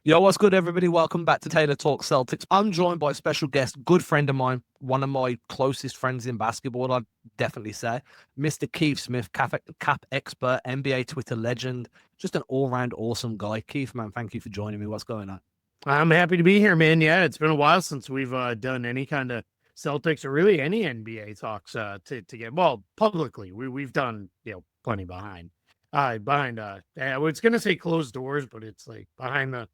Yo, what's good, everybody? Welcome back to Taylor Talk Celtics. I'm joined by a special guest, good friend of mine, one of my closest friends in basketball, I'd definitely say, Mr. Keith Smith, cap expert, NBA Twitter legend, just an all-round awesome guy. Keith, man, thank you for joining me. What's going on? I'm happy to be here, man. Yeah, it's been a while since we've done any kind of Celtics or really any NBA talks to get publicly. We've done plenty behind I was gonna say closed doors, but it's like behind the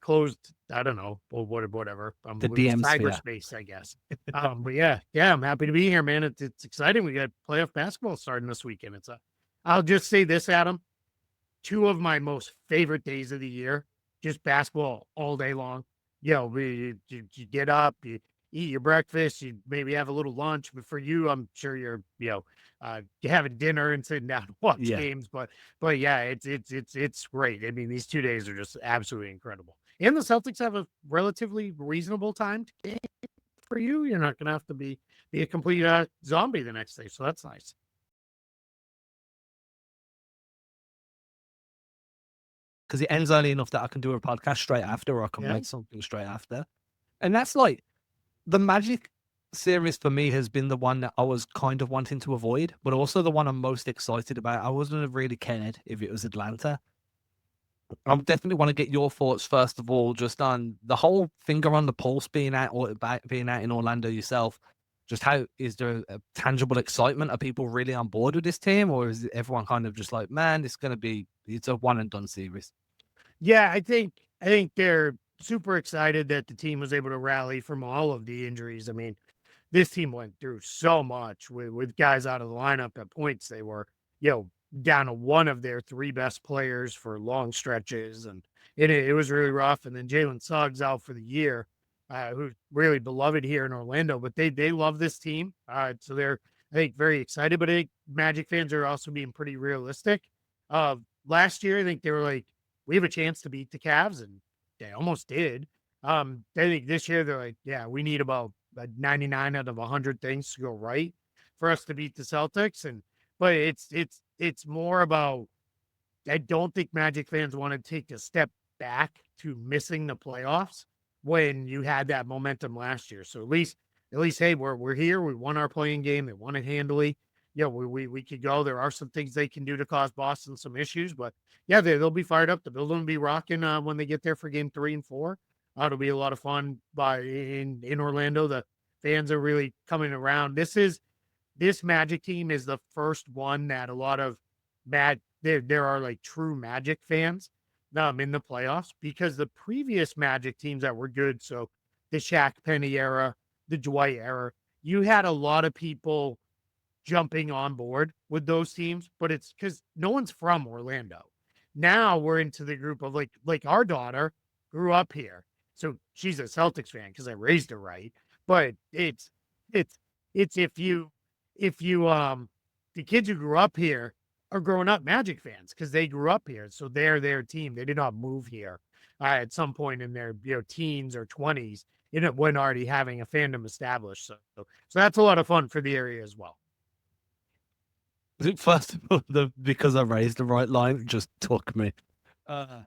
closed. I don't know, whatever. The With DM sphere. cyberspace, I guess. But yeah, I'm happy to be here, man. It's exciting. We got playoff basketball starting this weekend. I'll just say this, Adam. Two of my most favorite days of the year, just basketball all day long. You get up, you eat your breakfast, you maybe have a little lunch. But for you, I'm sure you having dinner and sitting down to watch Yeah. games. But yeah, it's great. I mean, these 2 days are just absolutely incredible. And the Celtics have a relatively reasonable time to game for you. You're not going to have to be a complete zombie the next day, so that's nice. Because it ends early enough that I can do a podcast straight after, or I can Yeah. make something straight after. And that's like the Magic series for me has been the one that I was kind of wanting to avoid, but also the one I'm most excited about. I wasn't have really cared if it was Atlanta. I definitely want to get your thoughts first of all, just on the whole finger on the pulse being out or being out in Orlando yourself. Just how is there a tangible excitement? Are people really on board with this team, or is everyone kind of just like, man, it's a one and done series? Yeah, I think they're super excited that the team was able to rally from all of the injuries. I mean, this team went through so much with guys out of the lineup at points. They were, down to one of their three best players for long stretches, and it was really rough. And then Jaylen Suggs out for the year, who's really beloved here in Orlando. But they love this team, so they're I think very excited. But I think Magic fans are also being pretty realistic. Last year, I think they were like, we have a chance to beat the Cavs, and they almost did. I think this year they're like, yeah, we need about 99 out of 100 things to go right for us to beat the Celtics. But it's more about, I don't think Magic fans want to take a step back to missing the playoffs when you had that momentum last year. So at least, hey, we're here. We won our playing game. They won it handily. Yeah, we could go. There are some things they can do to cause Boston some issues, but yeah, they'll be fired up. The building will be rocking when they get there for game 3 and 4. It'll be a lot of fun in Orlando. The fans are really coming around. This Magic team is the first one that a lot of there are like true Magic fans in the playoffs, because the previous Magic teams that were good, so the Shaq Penny era, the Dwight era, you had a lot of people jumping on board with those teams, but it's because no one's from Orlando. Now we're into the group of like our daughter grew up here, so she's a Celtics fan because I raised her right. But it's it's if you the kids who grew up here are growing up Magic fans because they grew up here, so they're their team. They did not move here at some point in their teens or 20s, when already having a fandom established. So that's a lot of fun for the area as well. First of all, because I raised the right line just took me. Uh,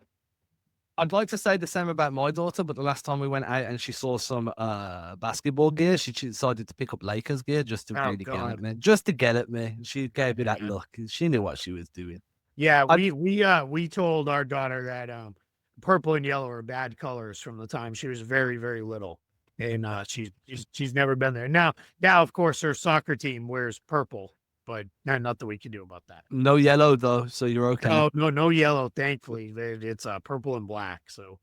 I'd like to say the same about my daughter, but the last time we went out and she saw some basketball gear, she decided to pick up Lakers gear just to Oh really get at God. me. Just to get at me. She gave me that Yeah. look. She knew what she was doing. Yeah, I we told our daughter that purple and yellow are bad colors from the time she was very, very little. And she's never been there. Now of course her soccer team wears purple, but nothing we can do about that. no yellow though, so you're okay. No yellow, thankfully. It's purple and black. So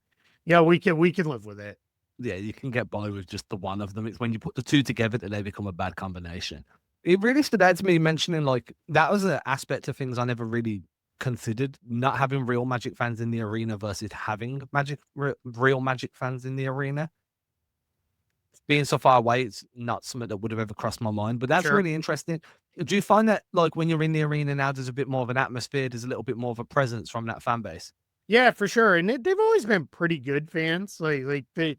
yeah, we can live with it. Yeah, you can get by with just the one of them. It's when you put the two together that they become a bad combination. It really stood out to me mentioning like that was an aspect of things I never really considered. Not having real Magic fans in the arena versus having real Magic fans in the arena. Being so far away, it's not something that would have ever crossed my mind. But that's Sure. really interesting. Do you find that like when you're in the arena now, there's a bit more of an atmosphere, there's a little bit more of a presence from that fan base? Yeah, for sure. And they've always been pretty good fans. Like the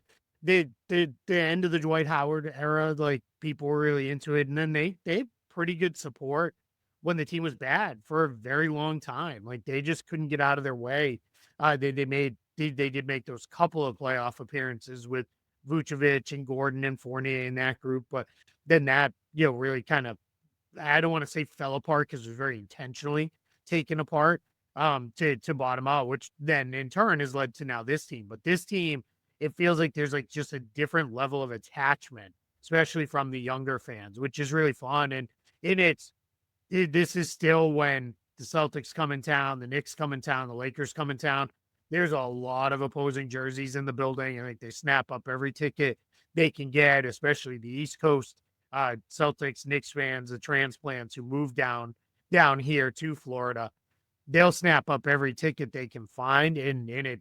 end of the Dwight Howard era, like people were really into it, and then they had pretty good support when the team was bad for a very long time. Like they just couldn't get out of their way. They made they did make those couple of playoff appearances with Vucevic and Gordon and Fournier in that group, but then that, really kind of, I don't want to say fell apart because it was very intentionally taken apart to bottom out, which then in turn has led to now this team. But this team, it feels like there's like just a different level of attachment, especially from the younger fans, which is really fun. And this is still when the Celtics come in town, the Knicks come in town, the Lakers come in town. There's a lot of opposing jerseys in the building. I think they snap up every ticket they can get, especially the East Coast Celtics, Knicks fans, the transplants who move down here to Florida. They'll snap up every ticket they can find, and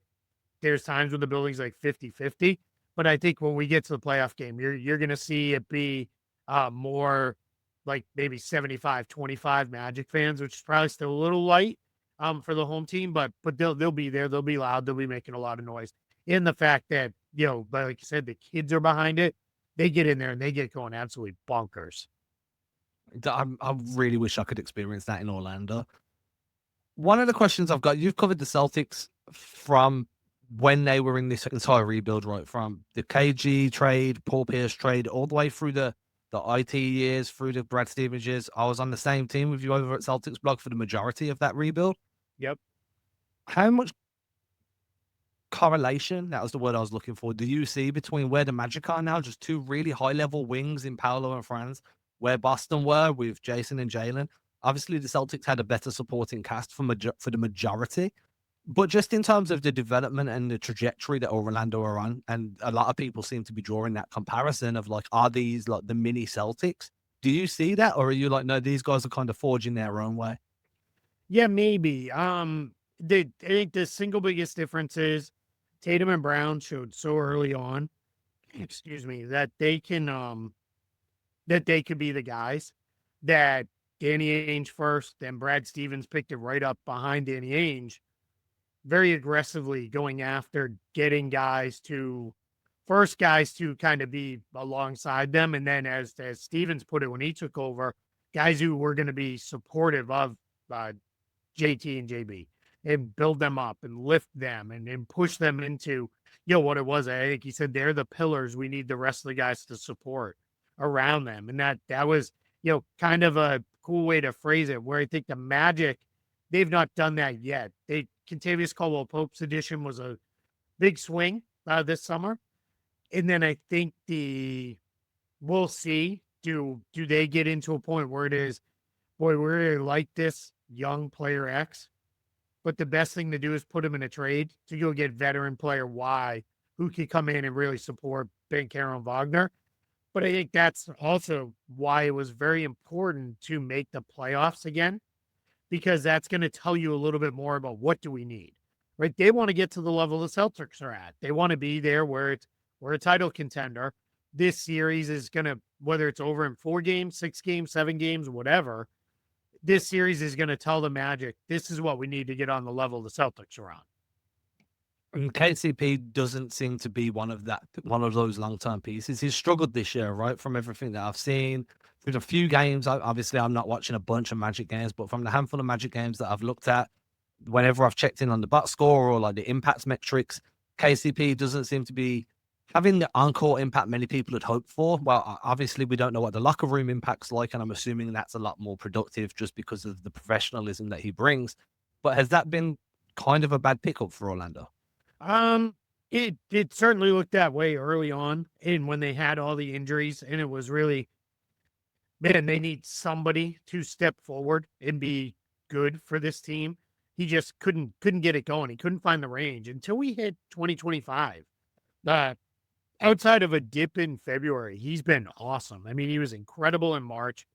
there's times when the building's like 50-50. But I think when we get to the playoff game, you're going to see it be more like maybe 75-25 Magic fans, which is probably still a little light for the home team, but they'll be there. They'll be loud. They'll be making a lot of noise. In the fact that, like you said, the kids are behind it. They get in there and they get going absolutely bonkers. I really wish I could experience that in Orlando. One of the questions I've got, you've covered the Celtics from when they were in this entire rebuild, right? From the KG trade, Paul Pierce trade, all the way through the IT years, through the Brad Stevens years. I was on the same team with you over at Celtics Blog for the majority of that rebuild. Yep. How much correlation, that was the word I was looking for, do you see between where the Magic are now, just two really high-level wings in Paolo and Franz, where Boston were with Jayson and Jaylen? Obviously, the Celtics had a better supporting cast for the majority, but just in terms of the development and the trajectory that Orlando are on, and a lot of people seem to be drawing that comparison of like, are these like the mini Celtics? Do you see that, or are you like, no, these guys are kind of forging their own way? Yeah, maybe. I think the single biggest difference is Tatum and Brown showed so early on, excuse me, that they could be the guys that Danny Ainge first, then Brad Stevens picked it right up behind Danny Ainge, very aggressively going after getting guys to kind of be alongside them. And then as Stevens put it when he took over, guys who were going to be supportive of JT and JB and build them up and lift them and push them into, what it was. I think he said they're the pillars we need the rest of the guys to support around them. And that was, kind of a cool way to phrase it, where I think the Magic, they've not done that yet. Kentavious Caldwell-Pope's addition was a big swing this summer. And then I think we'll see, do they get into a point where it is, boy, we really like this young player X, but the best thing to do is put him in a trade to go get veteran player Y who can come in and really support Banchero and Wagner. But I think that's also why it was very important to make the playoffs again, because that's going to tell you a little bit more about what do we need, right? They want to get to the level the Celtics are at. They want to be there where we're a title contender. This series is going to, whether it's over in 4 games, 6 games, 7 games, whatever, this series is going to tell the Magic, this is what we need to get on the level the Celtics are on. And KCP doesn't seem to be one of those long-term pieces. He's struggled this year, right? From everything that I've seen, through a few games. Obviously, I'm not watching a bunch of Magic games, but from the handful of Magic games that I've looked at, whenever I've checked in on the box score or like the impact metrics, KCP doesn't seem to be having the on-court impact many people had hoped for. Well, obviously, we don't know what the locker room impact's like, and I'm assuming that's a lot more productive just because of the professionalism that he brings. But has that been kind of a bad pickup for Orlando? It certainly looked that way early on, and when they had all the injuries, and it was really, man, they need somebody to step forward and be good for this team. He just couldn't get it going. He couldn't find the range until we hit 2025. Outside of a dip in February, he's been awesome. I mean, he was incredible in March.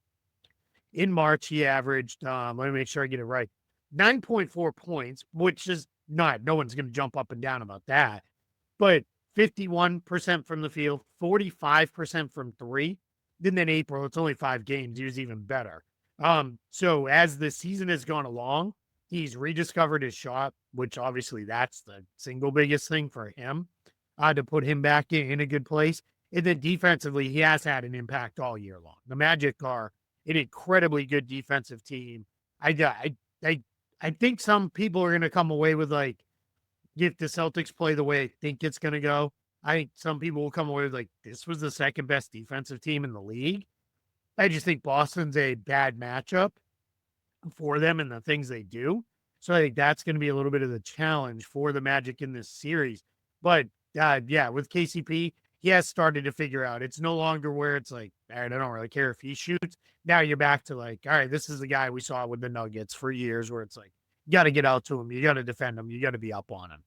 In March, he averaged, let me make sure I get it right, 9.4 points, which is no one's going to jump up and down about that. But 51% from the field, 45% from 3. Then April, it's only 5 games. He was even better. So as the season has gone along, he's rediscovered his shot, which obviously that's the single biggest thing for him to put him back in a good place. And then defensively, he has had an impact all year long. The Magic are an incredibly good defensive team. I think some people are going to come away with like, if the Celtics play the way I think it's going to go, I think some people will come away with like, this was the second best defensive team in the league. I just think Boston's a bad matchup for them and the things they do. So I think that's going to be a little bit of the challenge for the Magic in this series. But yeah, with KCP, he has started to figure out it's no longer where it's like, all right, I don't really care if he shoots. Now you're back to like, all right, this is the guy we saw with the Nuggets for years where it's like, you got to get out to him. You got to defend him. You got to be up on him.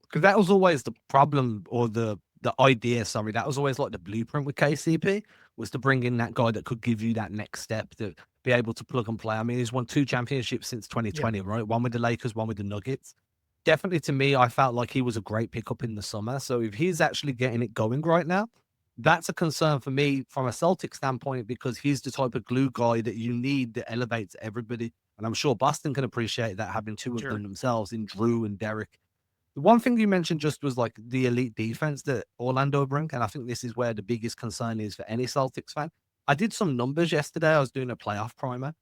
Because that was always the problem, or the idea, sorry, that was always like the blueprint with KCP, was to bring in that guy that could give you that next step, to be able to plug and play. I mean, he's won 2 championships since 2020, right? One with the Lakers, one with the Nuggets. Definitely, to me, I felt like he was a great pickup in the summer. So if he's actually getting it going right now, that's a concern for me from a Celtic standpoint, because he's the type of glue guy that you need that elevates everybody. And I'm sure Boston can appreciate that, having two of them themselves in Drew and Derek. The one thing you mentioned just was like the elite defense that Orlando bring. And I think this is where the biggest concern is for any Celtics fan. I did some numbers yesterday. I was doing a playoff primer.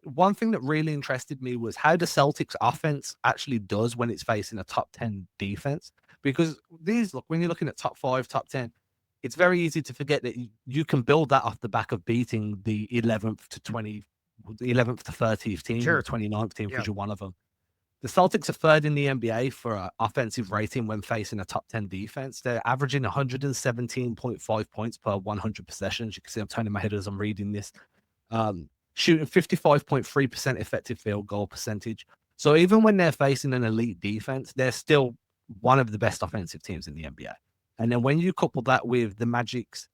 One thing that really interested me was how the Celtics offense actually does when it's facing a top 10 defense. Because look, when you're looking at top 5, top 10, it's very easy to forget that you can build that off the back of beating the 11th to 30th team, the 29th team, because you're one of them. The Celtics are third in the NBA for offensive rating when facing a top 10 defense. They're averaging 117.5 points per 100 possessions. You can see I'm turning my head as I'm reading this. Shooting 55.3% effective field goal percentage. So even when they're facing an elite defense, they're still one of the best offensive teams in the NBA. And then when you couple that with the Magic's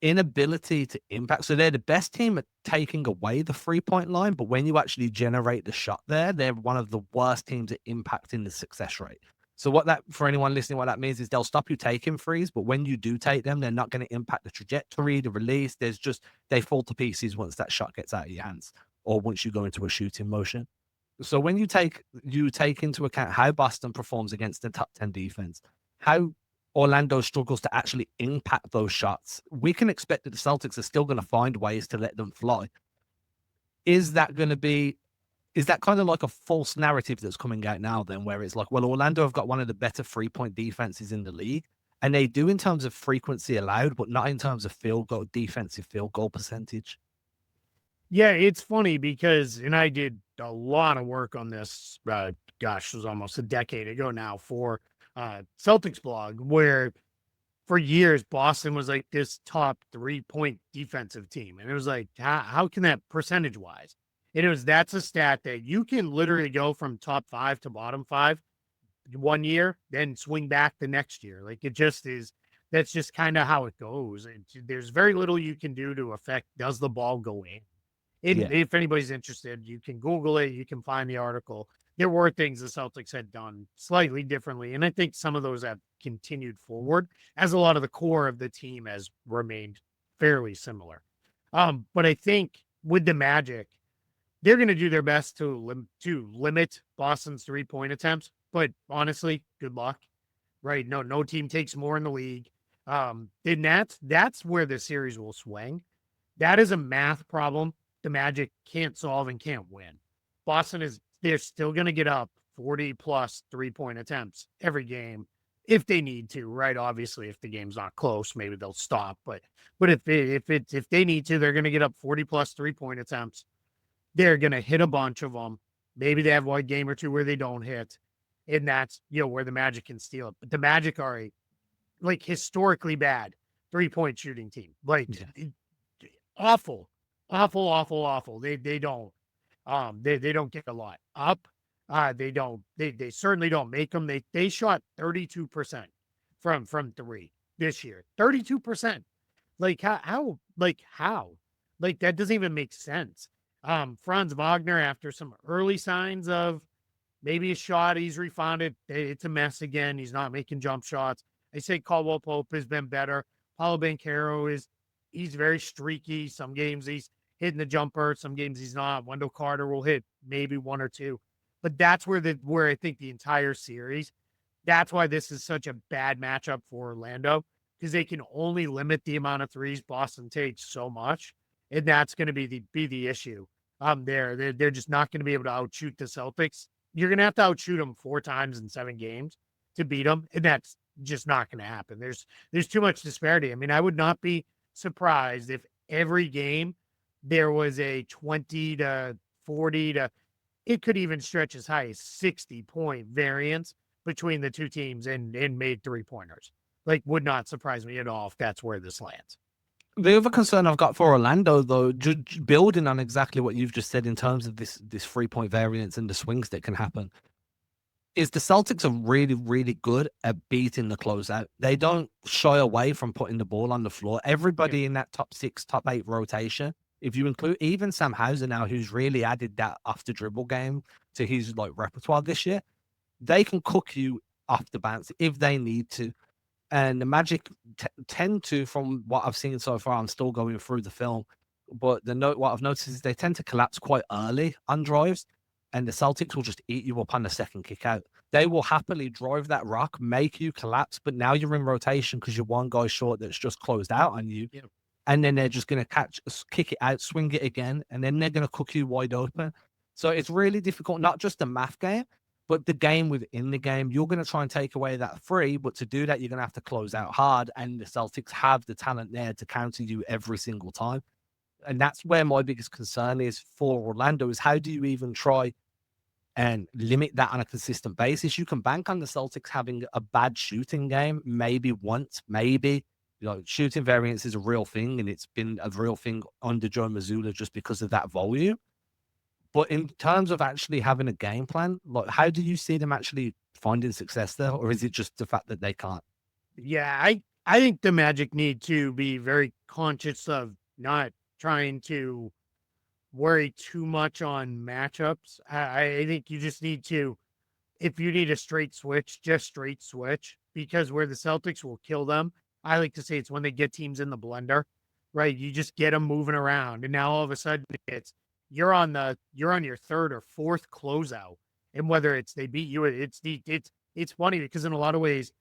inability to impact, so they're the best team at taking away the 3-point line, but when you actually generate the shot there, they're one of the worst teams at impacting the success rate. So what that, for anyone listening, what that means is they'll stop you taking threes, but when you do take them, they're not going to impact the trajectory, the release. They fall to pieces once that shot gets out of your hands, or once you go into a shooting motion. So when you take into account how Boston performs against the top 10 defense, how Orlando struggles to actually impact those shots, we can expect that the Celtics are still going to find ways to let them fly. Is that kind of like a false narrative that's coming out now then, where it's like, well, Orlando have got one of the better 3-point defenses in the league, and they do in terms of frequency allowed, but not in terms of defensive field goal percentage? Yeah, it's funny because, and I did a lot of work on this, it was almost a decade ago now, for Celtics blog, where for years Boston was like this top 3-point defensive team. And it was like, how can that percentage wise? And that's a stat that you can literally go from top 5 to bottom 5 one year, then swing back the next year. Like that's just kind of how it goes. And there's very little you can do to affect, does the ball go in? If anybody's interested, you can Google it. You can find the article. There were things the Celtics had done slightly differently, and I think some of those have continued forward, as a lot of the core of the team has remained fairly similar. But I think with the Magic, they're going to do their best to limit Boston's 3-point attempts. But honestly, good luck. Right? No team takes more in the league. And that's where the series will swing. That is a math problem the Magic can't solve and can't win. They're still going to get up 40 plus 3-point attempts every game if they need to, right? Obviously, if the game's not close, maybe they'll stop. But if they need to, they're going to get up 40 plus 3-point attempts. They're going to hit a bunch of them. Maybe they have one game or two where they don't hit, and that's where the Magic can steal it. But the Magic are a historically bad 3-point shooting team, awful. They don't they don't get a lot up. They certainly don't make them. They shot 32% from 3 this year. 32%. How that doesn't even make sense. Franz Wagner, after some early signs of maybe a shot, he's refound it. It's a mess again. He's not making jump shots. I say Caldwell Pope has been better. Paulo Banchero he's very streaky. Some games he's hitting the jumper. Some games he's not. Wendell Carter will hit maybe 1 or 2. But that's where I think the entire series, that's why this is such a bad matchup for Orlando, because they can only limit the amount of threes Boston takes so much. And that's going to be the issue. They're just not going to be able to outshoot the Celtics you're going to have to outshoot them 4 times in 7 games to beat them, and that's just not going to happen. There's too much disparity. I mean, I would not be surprised if every game there was a 20 to 40 to, it could even stretch as high as 60-point variance between the two teams and made 3-pointers. Like, would not surprise me at all if that's where this lands. The other concern I've got for Orlando, though, building on exactly what you've just said in terms of this 3-point variance and the swings that can happen, is the Celtics are really, really good at beating the closeout. They don't shy away from putting the ball on the floor. Everybody in that top 6, top 8 rotation, if you include even Sam Hauser now, who's really added that off the dribble game to his repertoire this year, they can cook you off the bounce if they need to. And the Magic tend to, from what I've seen so far, I'm still going through the film, but what I've noticed is they tend to collapse quite early on drives, and the Celtics will just eat you up on the second kick out. They will happily drive that rock, make you collapse, but now you're in rotation because you're one guy short that's just closed out on you. Yep. And then they're just going to kick it out, swing it again, and then they're going to cook you wide open. So it's really difficult, not just the math game, but the game within the game. You're going to try and take away that 3, but to do that, you're going to have to close out hard. And the Celtics have the talent there to counter you every single time. And that's where my biggest concern is for Orlando, is how do you even try and limit that on a consistent basis? You can bank on the Celtics having a bad shooting game, maybe once, maybe. Shooting variance is a real thing, and it's been a real thing under Joe Mazzulla just because of that volume. But in terms of actually having a game plan, how do you see them actually finding success there? Or is it just the fact that they can't? Yeah, I think the Magic need to be very conscious of not trying to worry too much on matchups. I think you just need to, if you need a straight switch, just straight switch, because where the Celtics will kill them, I like to say it's when they get teams in the blender, right? You just get them moving around, and now all of a sudden you're on your 3rd or 4th closeout, and whether it's they beat you, it's funny because in a lot of ways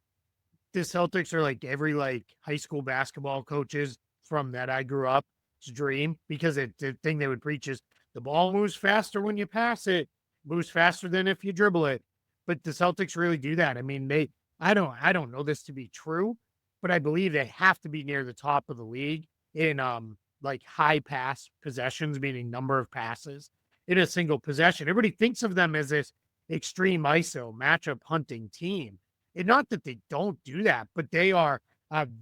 the Celtics are like every high school basketball coaches from that I grew up dream, because the thing they would preach is the ball moves faster when you pass it, moves faster than if you dribble it. But the Celtics really do that. I mean, I don't know this to be true, but I believe they have to be near the top of the league in high pass possessions, meaning number of passes in a single possession. Everybody thinks of them as this extreme ISO matchup hunting team. And not that they don't do that, but they are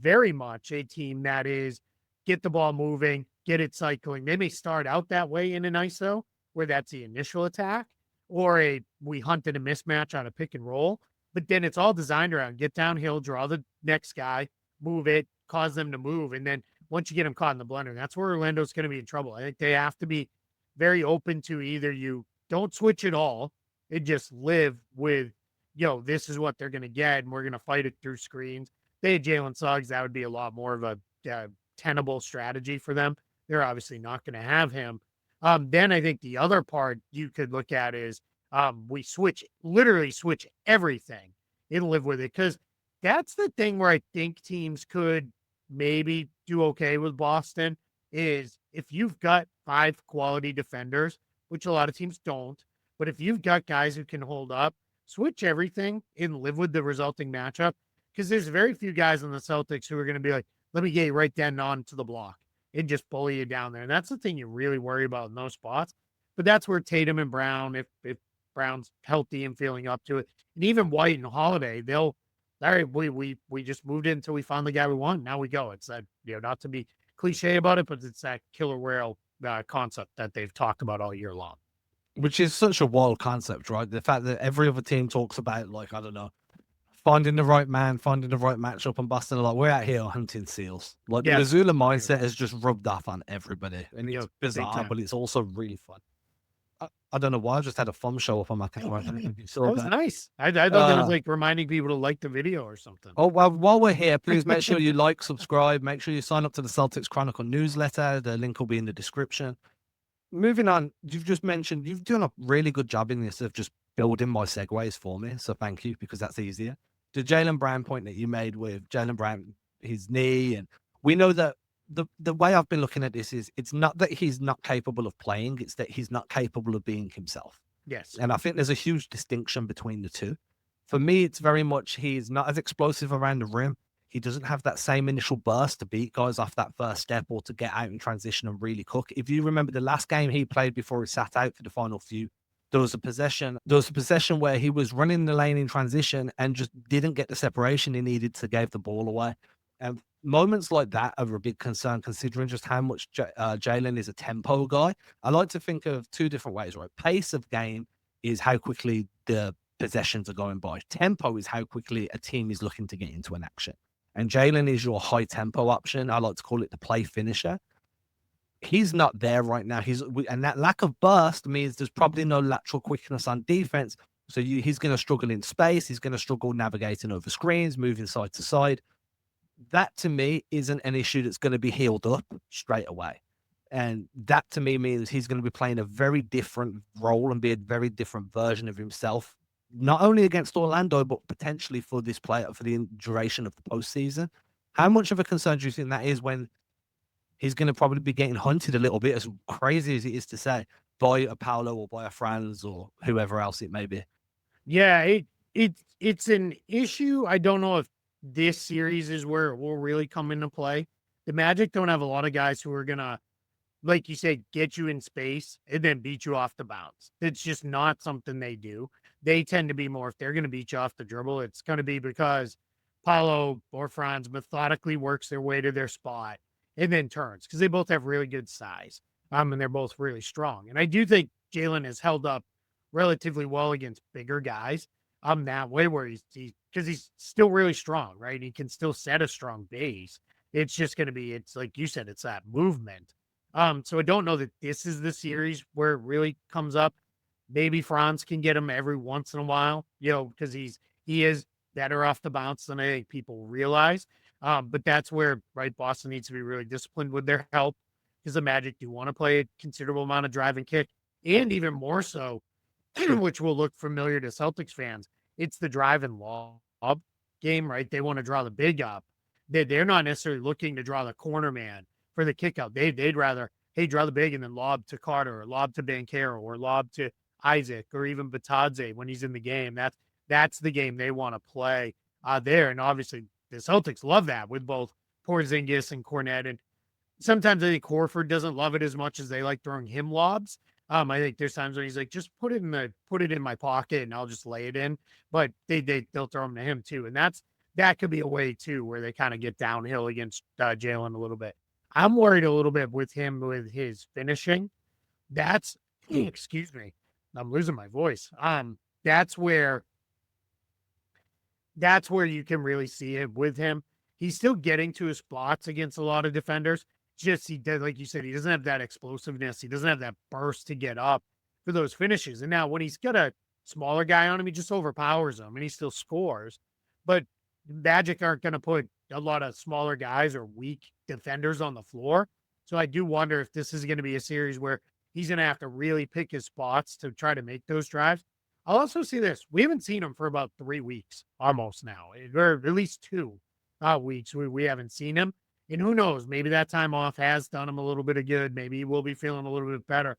very much a team that is get the ball moving, get it cycling. They may start out that way in an ISO, where that's the initial attack, or we hunted a mismatch on a pick and roll, but then it's all designed around get downhill, draw the next guy, move it, cause them to move. And then once you get them caught in the blender, that's where Orlando's going to be in trouble. I think they have to be very open to either you don't switch at all and just live with, this is what they're going to get, and we're going to fight it through screens. They had Jaylen Suggs, that would be a lot more of a tenable strategy for them. They're obviously not going to have him. Then I think the other part you could look at is we literally switch everything and live with it, because that's the thing where I think teams could maybe do okay with Boston, is if you've got 5 quality defenders, which a lot of teams don't, but if you've got guys who can hold up, switch everything and live with the resulting matchup, because there's very few guys on the Celtics who are going to be like, let me get you right then onto the block and just bully you down there. And that's the thing you really worry about in those spots. But that's where Tatum and Brown, if Brown's healthy and feeling up to it, and even White and Holiday, all right, we just moved in until we found the guy we want. Now we go. It's that, not to be cliche about it, but it's that killer whale concept that they've talked about all year long. Which is such a wild concept, right? The fact that every other team talks about, I don't know, finding the right man, finding the right matchup, and Boston are like, we're out here hunting seals. The Mazzulla mindset has just rubbed off on everybody. And it's bizarre, but it's also really fun. I don't know why, I just had a thumb show up on my camera. That was nice. I thought that was reminding people to like the video or something. Oh, well, while we're here, please make sure you like, subscribe, make sure you sign up to the Celtics Chronicle newsletter. The link will be in the description. Moving on, you've just mentioned, you've done a really good job in this of just building my segues for me. So thank you, because that's easier. The Jaylen Brown point that you made with Jaylen Brown, his knee, and we know that the way I've been looking at this is it's not that he's not capable of playing, it's that he's not capable of being himself. Yes. And I think there's a huge distinction between the two. For me, it's very much he's not as explosive around the rim. He doesn't have that same initial burst to beat guys off that first step or to get out in transition and really cook. If you remember the last game he played before he sat out for the final few, there was a possession. There was a possession where he was running the lane in transition and just didn't get the separation he needed to give the ball away. And moments like that are a big concern, considering just how much Jaylen is a tempo guy. I like to think of two different ways, right? Pace of game is how quickly the possessions are going by. Tempo is how quickly a team is looking to get into an action. And Jaylen is your high tempo option. I like to call it the play finisher. He's not there right now. And that lack of burst means there's probably no lateral quickness on defense. So he's going to struggle in space. He's going to struggle navigating over screens, moving side to side. That to me isn't an issue that's going to be healed up straight away. And that to me means he's going to be playing a very different role and be a very different version of himself, not only against Orlando, but potentially for this player for the duration of the postseason. How much of a concern do you think that is when he's going to probably be getting hunted a little bit, as crazy as it is to say, by a Paolo or by a Franz or whoever else it may be? Yeah, it's an issue. I don't know if this series is where it will really come into play. The Magic don't have a lot of guys who are gonna, like you said, get you in space and then beat you off the bounce. It's just not something they do. They tend to be more, if they're gonna beat you off the dribble, it's gonna be because Paolo or Franz methodically works their way to their spot and then turns, because they both have really good size. And they're both really strong. And I do think Jaylen has held up relatively well against bigger guys. That way where he's because he's still really strong, right? He can still set a strong base. It's just going to be, it's like you said, it's that movement. So I don't know that this is the series where it really comes up. Maybe Franz can get him every once in a while, because he is better off the bounce than I think people realize. But that's where, right, Boston needs to be really disciplined with their help, because the Magic do want to play a considerable amount of drive and kick, and even more so, which will look familiar to Celtics fans, it's the drive and lob game, right? They want to draw the big up. They're not necessarily looking to draw the corner man for the kick out. They'd rather, hey, draw the big and then lob to Carter or lob to Banchero or lob to Isaac or even Batadze when he's in the game. That's the game they want to play there. And obviously the Celtics love that with both Porzingis and Cornet. And sometimes I think Horford doesn't love it as much as they like throwing him lobs. I think there's times when he's like, just put it in my pocket and I'll just lay it in. But they'll throw them to him too, and that could be a way too where they kind of get downhill against Jaylen a little bit. I'm worried a little bit with him with his finishing. That's excuse me, I'm losing my voice. That's where you can really see it with him. He's still getting to his spots against a lot of defenders. Just he did, like you said, he doesn't have that explosiveness. He doesn't have that burst to get up for those finishes. And now when he's got a smaller guy on him, he just overpowers him and he still scores. But Magic aren't going to put a lot of smaller guys or weak defenders on the floor. So I do wonder if this is going to be a series where he's going to have to really pick his spots to try to make those drives. I'll also see this. We haven't seen him for about 3 weeks almost now, or at least 2 weeks. We haven't seen him. And who knows, maybe that time off has done him a little bit of good. Maybe he will be feeling a little bit better.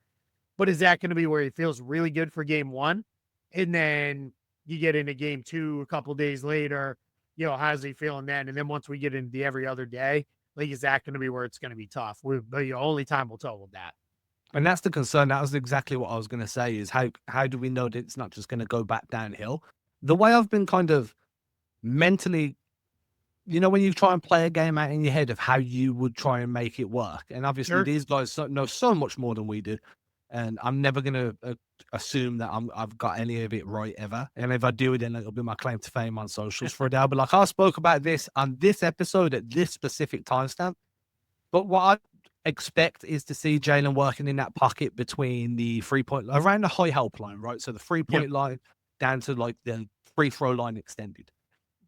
But is that going to be where he feels really good for game 1? And then you get into game 2 a couple days later, how's he feeling then? And then once we get into the every other day, like, is that going to be where it's going to be tough? The only time will tell with that. And that's the concern. That was exactly what I was going to say is how do we know that it's not just going to go back downhill? The way I've been kind of mentally, when you try and play a game out in your head of how you would try and make it work. And obviously these guys know so much more than we do. And I'm never going to assume that I've got any of it right ever. And if I do, then it'll be my claim to fame on socials for a day. I'll be like, I spoke about this on this episode at this specific timestamp. But what I expect is to see Jaylen working in that pocket between the 3-point, around the high help line, right? So the 3-point line down to like the free throw line extended.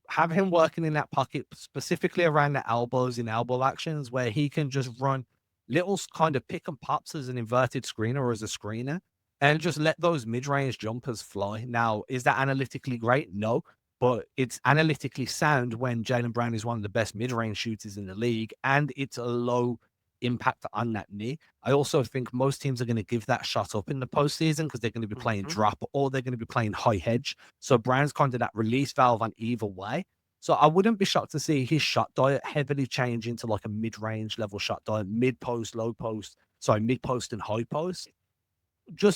Have him working in that pocket, specifically around the elbows in elbow actions, where he can just run little kind of pick and pops as an inverted screener or as a screener and just let those mid-range jumpers fly. Now, is that analytically great? No, but it's analytically sound when Jaylen Brown is one of the best mid-range shooters in the league, and it's a low impact on that knee. I also think most teams are going to give that shot up in the postseason because they're going to be playing drop or they're going to be playing high hedge. So Brown's kind of that release valve on either way. So I wouldn't be shocked to see his shot diet heavily change into like a mid-range level shot diet, mid-post, low post, sorry, mid-post and high post.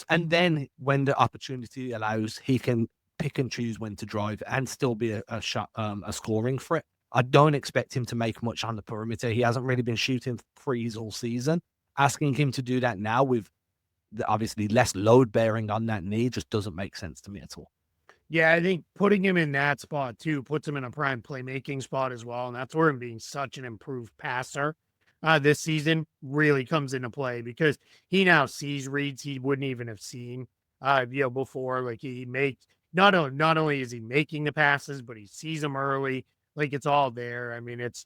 And then when the opportunity allows, he can pick and choose when to drive and still be a shot, a scoring threat. I don't expect him to make much on the perimeter. He hasn't really been shooting threes all season. Asking him to do that now with obviously less load bearing on that knee just doesn't make sense to me at all. Yeah, I think putting him in that spot too puts him in a prime playmaking spot as well. And that's where him being such an improved passer this season really comes into play because he now sees reads he wouldn't even have seen before. Like he makes not only is he making the passes, but he sees them early. Like it's all there. I mean, it's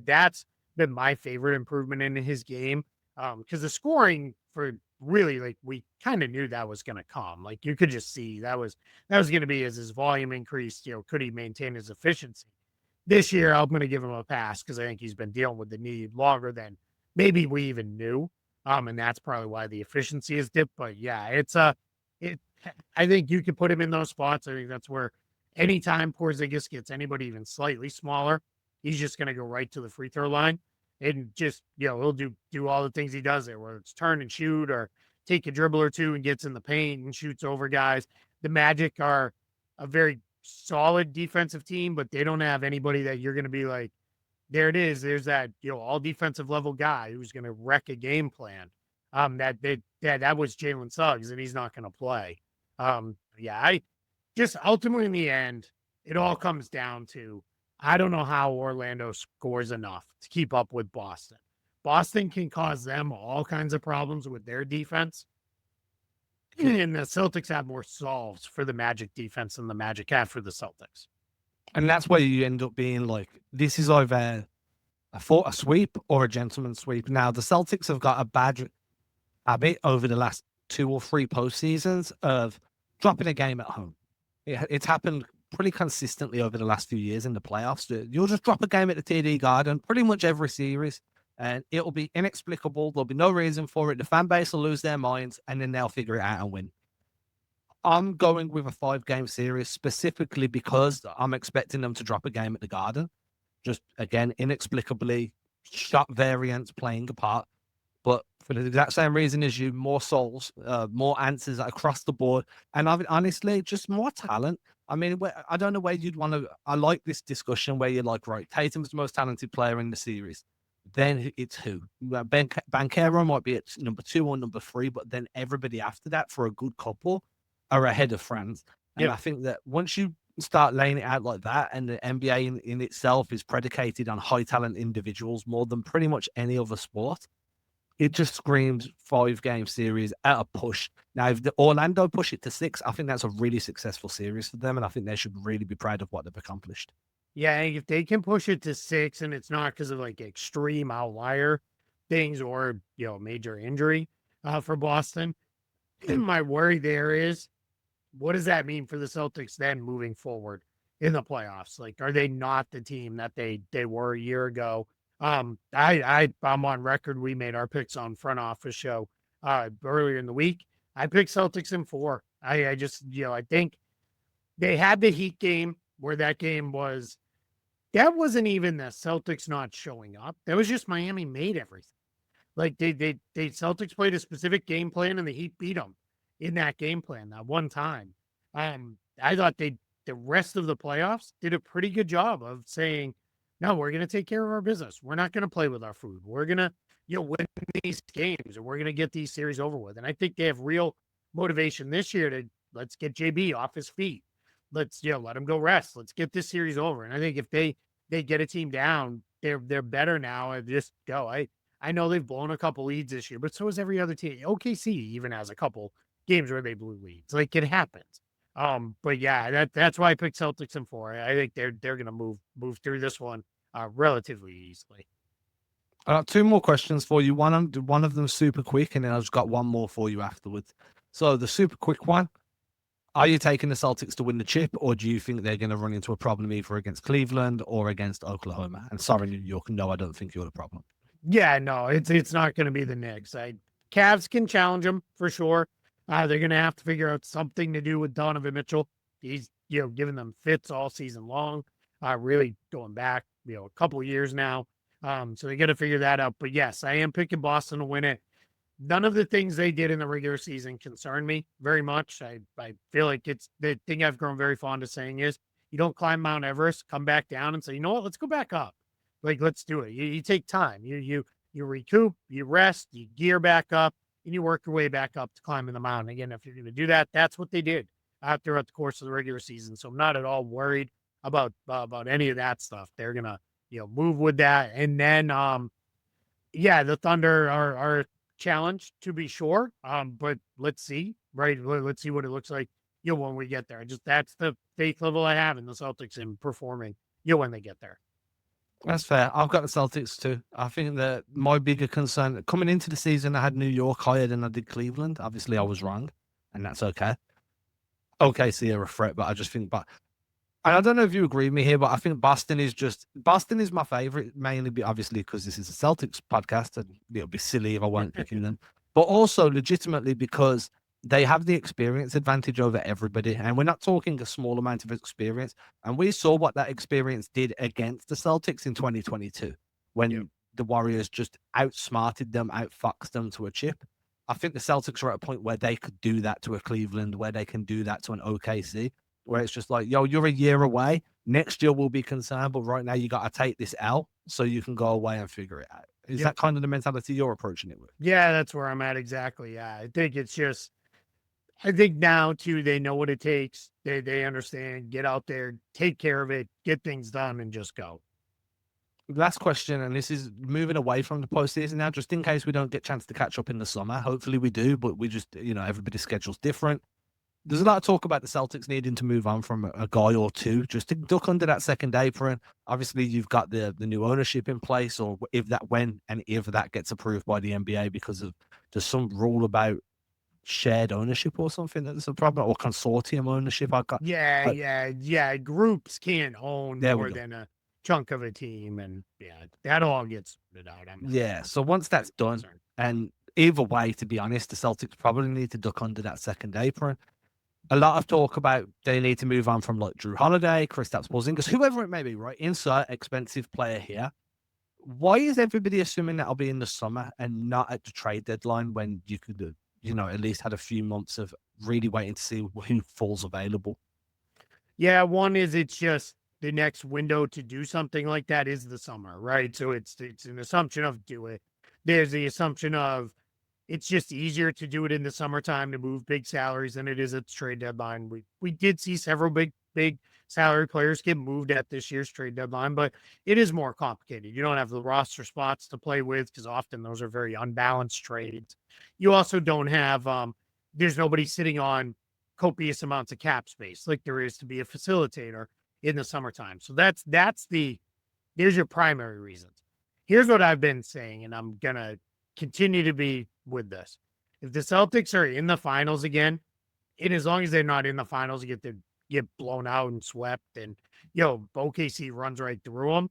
that's been my favorite improvement in his game. Because the scoring for really, like, we kind of knew that was going to come. Like you could just see that was going to be as his volume increased. Could he maintain his efficiency? This year, I'm going to give him a pass because I think he's been dealing with the knee longer than maybe we even knew. And that's probably why the efficiency is dipped. But yeah, I think you could put him in those spots. I think that's where anytime Porzingis gets anybody even slightly smaller, he's just going to go right to the free throw line and just, he'll do all the things he does there, whether it's turn and shoot or take a dribble or two and gets in the paint and shoots over guys. The Magic are a very solid defensive team, but they don't have anybody that you're going to be like, there it is. There's that, all defensive level guy who's going to wreck a game plan. That was Jalen Suggs and he's not going to play. I just ultimately in the end, it all comes down to, I don't know how Orlando scores enough to keep up with Boston. Boston can cause them all kinds of problems with their defense. And the Celtics have more solves for the Magic defense than the Magic have for the Celtics. And that's where you end up being like, this is either a sweep or a gentleman's sweep. Now, the Celtics have got a bad habit over the last 2 or 3 postseasons of dropping a game at home. It's happened pretty consistently over the last few years in the playoffs. You'll just drop a game at the TD Garden pretty much every series, and it'll be inexplicable. There'll be no reason for it. The fan base will lose their minds, and then they'll figure it out and win. I'm going with a 5-game series specifically because I'm expecting them to drop a game at the Garden. Just, again, inexplicably, shot variance playing a part. But for the exact same reason as you, more souls, more answers across the board. And honestly, just more talent. I mean, I don't know where you'd want to. I like this discussion where you're like, right, Tatum's the most talented player in the series. Then it's who? Banchero might be at number 2 or number 3, but then everybody after that for a good couple are ahead of Franz. And I think that once you start laying it out like that, and the NBA in itself is predicated on high talent individuals more than pretty much any other sport, it just screams 5-game series at a push. Now, if the Orlando push it to 6, I think that's a really successful series for them, and I think they should really be proud of what they've accomplished. Yeah, if they can push it to 6 and it's not because of like extreme outlier things or, major injury for Boston, my worry there is, what does that mean for the Celtics then moving forward in the playoffs? Like, are they not the team that they were a year ago? I'm on record. We made our picks on Front Office Show earlier in the week. I picked Celtics in 4. I just, I think they had the Heat game where that wasn't even the Celtics not showing up. That was just Miami made everything. Like they Celtics played a specific game plan and the Heat beat them in that game plan that one time. I thought the rest of the playoffs did a pretty good job of saying, no, we're going to take care of our business. We're not going to play with our food. We're going to, win these games and we're going to get these series over with. And I think they have real motivation this year to let's get JB off his feet. Let's, let him go rest. Let's get this series over. And I think if they get a team down, they're better now and just go. I know they've blown a couple leads this year, but so is every other team. OKC even has a couple games where they blew leads. Like it happens. But yeah, that's why I picked Celtics in 4. I think they're going to move through this one relatively easily. 2 more questions for you. One of them super quick, and then I've just got one more for you afterwards. So the super quick one: are you taking the Celtics to win the chip, or do you think they're going to run into a problem either against Cleveland or against Oklahoma? And sorry, New York, no, I don't think you're the problem. Yeah, no, it's not going to be the Knicks. Cavs can challenge them for sure. They're going to have to figure out something to do with Donovan Mitchell. He's giving them fits all season long. Really going back a couple of years now. So they got to figure that out. But yes, I am picking Boston to win it. None of the things they did in the regular season concern me very much. I feel like it's the thing I've grown very fond of saying is you don't climb Mount Everest, come back down and say, you know what, let's go back up. Like, let's do it. You take time. You recoup, you rest, you gear back up, and you work your way back up to climbing the mountain. Again, if you're going to do that, that's what they did throughout the course of the regular season. So I'm not at all worried about any of that stuff. They're gonna move with that, and then yeah, the Thunder are challenged to be sure. But let's see, right? Let's see what it looks like, when we get there. That's the faith level I have in the Celtics in performing, when they get there. That's fair. I've got the Celtics too. I think that my bigger concern coming into the season, I had New York higher than I did Cleveland. Obviously, I was wrong, and that's okay. OKC are a threat, but I just think, and I don't know if you agree with me here, but I think Boston is my favorite, mainly obviously because this is a Celtics podcast, and it would be silly if I weren't picking them, but also legitimately because they have the experience advantage over everybody, and we're not talking a small amount of experience. And we saw what that experience did against the Celtics in 2022 when the Warriors just outsmarted them, outfoxed them to a chip. I think the Celtics are at a point where they could do that to a Cleveland, where they can do that to an OKC, where it's just like, yo, you're a year away. Next year we'll be concerned, but right now you got to take this L so you can go away and figure it out. Is that kind of the mentality you're approaching it with? Yeah, that's where I'm at exactly. Yeah, I think it's just, I think now too, they know what it takes. They understand, get out there, take care of it, get things done, and just go. Last question, and this is moving away from the postseason now, just in case we don't get a chance to catch up in the summer. Hopefully we do, but we just, everybody's schedule's different. There's a lot of talk about the Celtics needing to move on from a guy or two just to duck under that second apron. Obviously, you've got the new ownership in place, or if that gets approved by the NBA because of there's some rule about shared ownership or something that's a problem, or consortium ownership. Yeah. Groups can't own more than a chunk of a team, and that all gets sorted out. So once that's done, and either way, to be honest, the Celtics probably need to duck under that second apron. A lot of talk about they need to move on from like Drew Holiday, Kristaps Porzingis, whoever it may be, right? Insert expensive player here. Why is everybody assuming that'll be in the summer and not at the trade deadline when you could, at least had a few months of really waiting to see who falls available? Yeah, one is it's just the next window to do something like that is the summer, right? So it's an assumption of do it. There's the assumption of it's just easier to do it in the summertime to move big salaries than it is at the trade deadline. We did see several big salary players get moved at this year's trade deadline, but it is more complicated. You don't have the roster spots to play with because often those are very unbalanced trades. You also don't have there's nobody sitting on copious amounts of cap space like there is to be a facilitator in the summertime. So there's your primary reasons. Here's what I've been saying, and I'm gonna continue to be with this. If the Celtics are in the finals again, and as long as they're not in the finals, you get blown out and swept, and OKC runs right through them,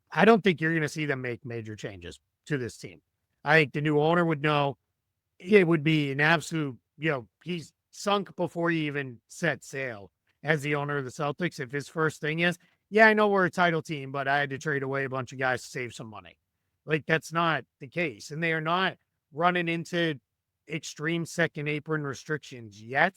I don't think you're going to see them make major changes to this team. I think the new owner would know it would be an absolute, he's sunk before you even set sail as the owner of the Celtics. If his first thing is, yeah, I know we're a title team, but I had to trade away a bunch of guys to save some money. Like, that's not the case. And they are not running into extreme second apron restrictions yet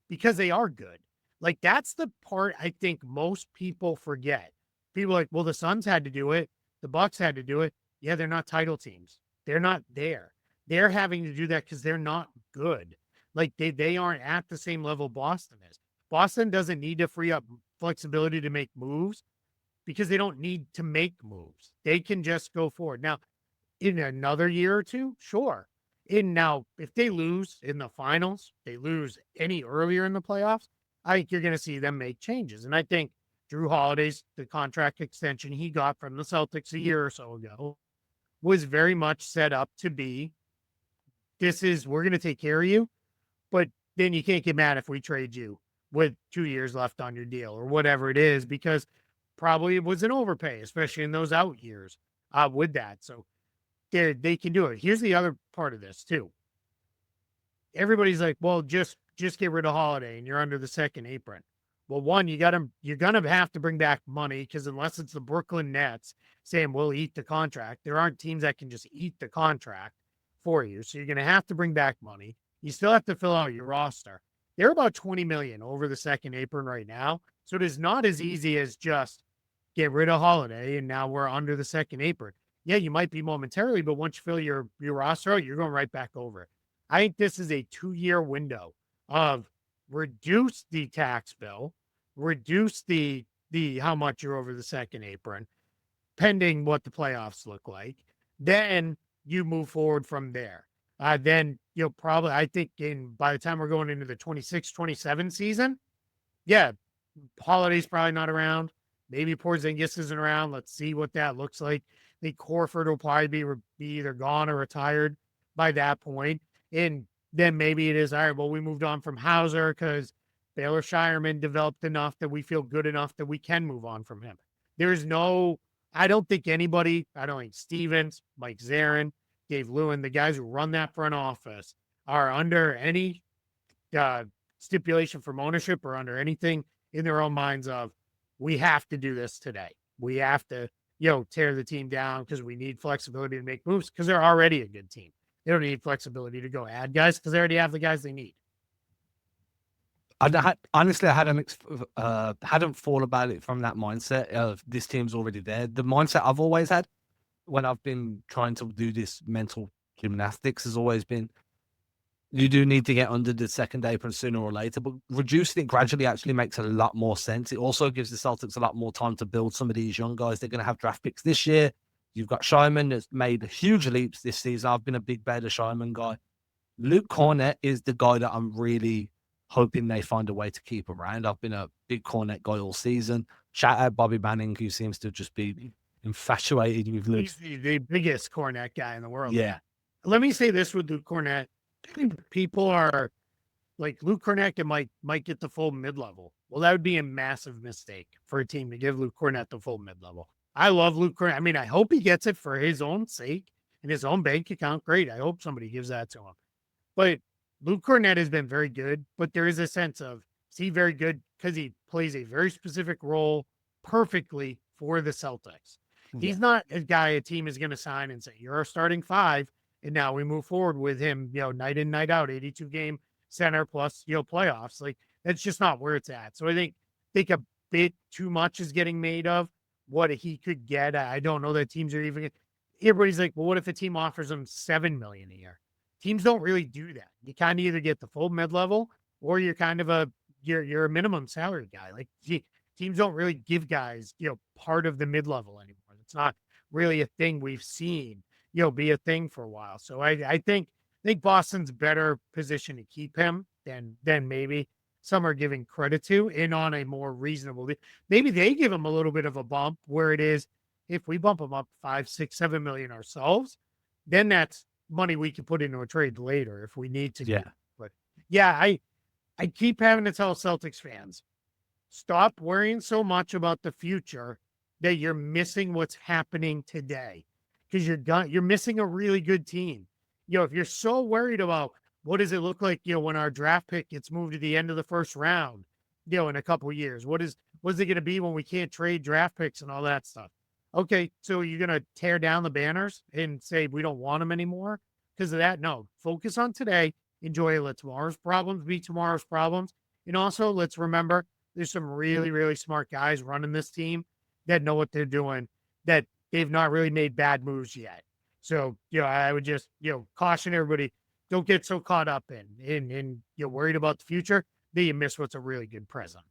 because they are good. Like, that's the part I think most people forget. People are like, well, the Suns had to do it. The Bucks had to do it. Yeah, they're not title teams. They're not there. They're having to do that because they're not good. Like, they aren't at the same level Boston is. Boston doesn't need to free up flexibility to make moves because they don't need to make moves. They can just go forward. Now, in another year or two, sure. Now, if they lose in the finals, they lose any earlier in the playoffs, I think you're going to see them make changes. And I think Drew Holiday's, the contract extension he got from the Celtics a year or so ago, was very much set up to be, we're going to take care of you, but then you can't get mad if we trade you with 2 years left on your deal or whatever it is, because probably it was an overpay, especially in those out years with that. So they can do it. Here's the other part of this too. Everybody's like, well, just get rid of Holiday and you're under the second apron. Well, one, you're gonna have to bring back money because unless it's the Brooklyn Nets saying we'll eat the contract, there aren't teams that can just eat the contract for you. So you're gonna have to bring back money. You still have to fill out your roster. They're about 20 million over the second apron right now. So it is not as easy as just get rid of Holiday and now we're under the second apron. Yeah, you might be momentarily, but once you fill your roster out, you're going right back over it. I think this is a 2-year window of reduce the tax bill, reduce the how much you're over the second apron, pending what the playoffs look like. Then you move forward from there. Then you'll probably, I think, by the time we're going into the 26-27 season, yeah, Holiday's probably not around. Maybe Porzingis isn't around. Let's see what that looks like. I think Horford will probably be either gone or retired by that point. And then maybe it is, all right, well, we moved on from Hauser because Baylor Shireman developed enough that we feel good enough that we can move on from him. There's no, I don't think Stevens, Mike Zarin, Dave Lewin, the guys who run that front office are under any stipulation from ownership or under anything in their own minds of, we have to do this today. We have to, tear the team down because we need flexibility to make moves because they're already a good team. They don't need flexibility to go add guys because they already have the guys they need. Honestly, I hadn't thought about it from that mindset of this team's already there. The mindset I've always had when I've been trying to do this mental gymnastics has always been, you do need to get under the second apron sooner or later, but reducing it gradually actually makes a lot more sense. It also gives the Celtics a lot more time to build some of these young guys. They're going to have draft picks this year. You've got Shireman that's made huge leaps this season. I've been a big Baylor Shireman guy. Luke Cornett is the guy that I'm really hoping they find a way to keep around. I've been a big Cornett guy all season. Shout out Bobby Manning, who seems to just be infatuated with Luke. He's the biggest Cornett guy in the world. Yeah. Let me say this with Luke Cornett. People are like, Luke Cornett might get the full mid-level. Well, that would be a massive mistake for a team to give Luke Cornett the full mid-level. I love Luke Cornett. I mean, I hope he gets it for his own sake and his own bank account. Great. I hope somebody gives that to him. But Luke Cornett has been very good, but there is a sense of, is he very good because he plays a very specific role perfectly for the Celtics. Yeah. He's not a guy a team is going to sign and say, you're our starting five, and now we move forward with him, night in, night out, 82-game center plus, playoffs. Like, that's just not where it's at. So I think a bit too much is getting made of what he could get. I don't know that teams are even, everybody's like, well, what if a team offers him $7 million a year? Teams don't really do that. You kind of either get the full mid-level or you're kind of you're a minimum salary guy. Like, teams don't really give guys, part of the mid-level anymore. It's not really a thing we've seen, be a thing for a while. So I think Boston's better position to keep him than maybe some are giving credit to, and on a more reasonable, maybe they give him a little bit of a bump where it is, if we bump him up 5, 6, 7 million ourselves, then that's money we can put into a trade later if we need to. Yeah. But yeah, I keep having to tell Celtics fans, stop worrying so much about the future that you're missing what's happening today, because you're missing a really good team. If you're so worried about what does it look like, when our draft pick gets moved to the end of the first round, in a couple of years, what is it going to be when we can't trade draft picks and all that stuff? Okay, so you're going to tear down the banners and say we don't want them anymore because of that? No, focus on today. Enjoy it. Let tomorrow's problems be tomorrow's problems. And also, let's remember, there's some really, really smart guys running this team that know what they're doing, that they've not really made bad moves yet. So, I would just, caution everybody, don't get so caught up in you're worried about the future that you miss what's a really good present.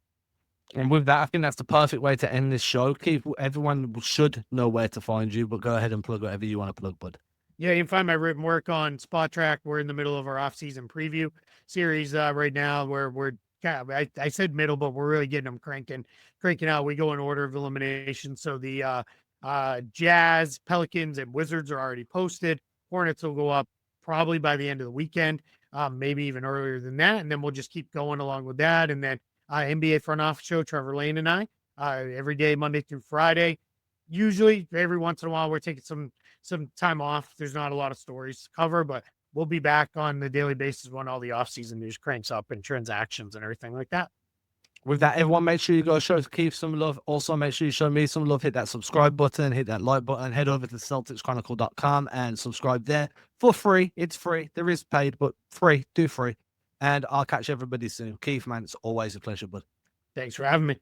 And with that, I think that's the perfect way to end this show. Keith, everyone should know where to find you, but go ahead and plug whatever you want to plug, bud. Yeah, you can find my written work on Spot Track. We're in the middle of our off-season preview series right now, where we're I said middle, but we're really getting them cranking out. We go in order of elimination. So the Jazz, Pelicans, and Wizards are already posted. Hornets will go up probably by the end of the weekend, maybe even earlier than that. And then we'll just keep going along with that. And then NBA front office show, Trevor Lane and I, every day, Monday through Friday. usually every once in a while we're taking some time off. There's not a lot of stories to cover, but we'll be back on the daily basis when all the offseason news cranks up and transactions and everything like that. With that, everyone, make sure you go show Keith some love. Also, make sure you show me some love. Hit that subscribe button, hit that like button, head over to CelticsChronicle.com and subscribe there for free. It's free. There is paid, but free. Do free. And I'll catch everybody soon. Keith, man, it's always a pleasure, bud. Thanks for having me.